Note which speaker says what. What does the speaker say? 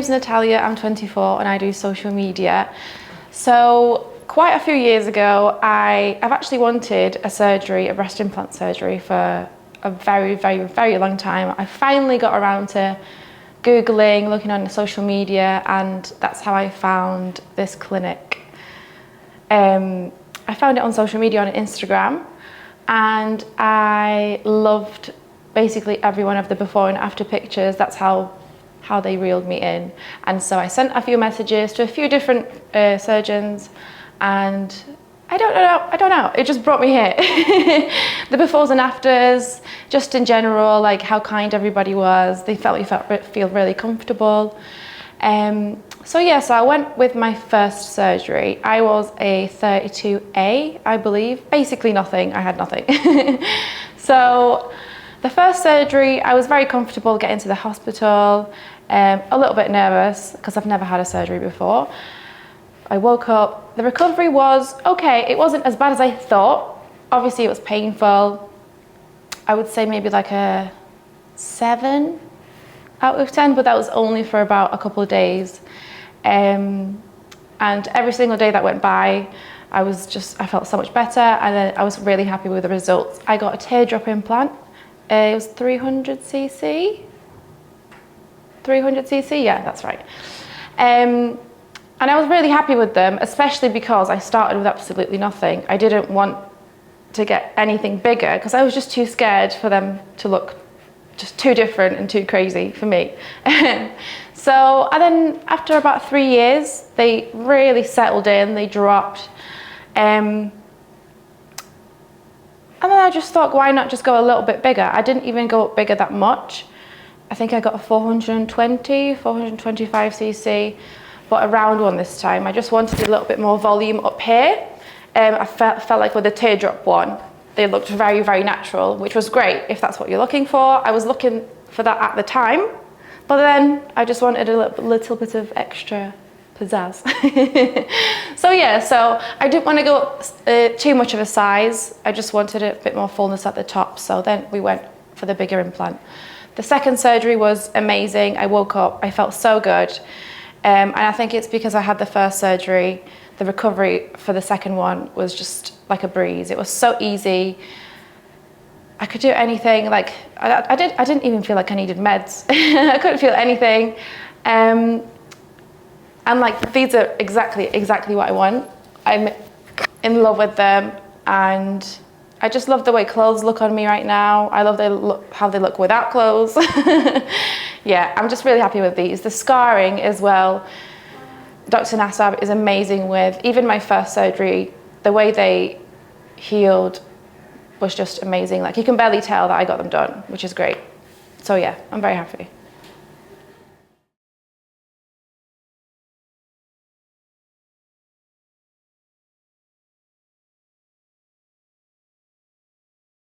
Speaker 1: name's Natalia, I'm 24 and I do social media. So quite a few years ago, I've actually wanted a surgery, a breast implant surgery, for a very, very, very long time. I finally got around to Googling, looking on social media, and that's how I found this clinic. I found it on social media on Instagram, and I loved basically every one of the before and after pictures. That's how they reeled me in. And so I sent a few messages to a few different surgeons, and I don't know, it just brought me here. The befores and afters, just in general, like how kind everybody was. They feel really comfortable. So I went with my first surgery. I was a 32A, I believe. Basically nothing, I had nothing. So the first surgery, I was very comfortable getting to the hospital, a little bit nervous because I've never had a surgery before. I woke up, the recovery was okay. It wasn't as bad as I thought. Obviously it was painful. I would say maybe like a 7 out of 10, but that was only for about a couple of days. And every single day that went by, I felt so much better, and then I was really happy with the results. I got a teardrop implant. It was 300cc? 300cc, yeah, that's right. And I was really happy with them, especially because I started with absolutely nothing. I didn't want to get anything bigger because I was just too scared for them to look just too different and too crazy for me. So, and then after about 3 years, they really settled in, they dropped. And then I just thought, why not just go a little bit bigger? I didn't even go up bigger that much. I think I got a 425cc, but a round one this time. I just wanted a little bit more volume up here. I felt like with the teardrop one, they looked very, very natural, which was great if that's what you're looking for. I was looking for that at the time, but then I just wanted a little bit of extra pizzazz. So I didn't want to go up too much of a size. I just wanted a bit more fullness at the top. So then we went for the bigger implant. The second surgery was amazing. I woke up, I felt so good. And I think it's because I had the first surgery. The recovery for the second one was just like a breeze. It was so easy. I could do anything. Like I didn't even feel like I needed meds. I couldn't feel anything. And like these are exactly what I want. I'm in love with them, and I just love the way clothes look on me right now. I love how they look without clothes. Yeah, I'm just really happy with these. The scarring as well, Dr. Nassab is amazing with. Even my first surgery, the way they healed was just amazing. Like you can barely tell that I got them done, which is great. So yeah, I'm very happy.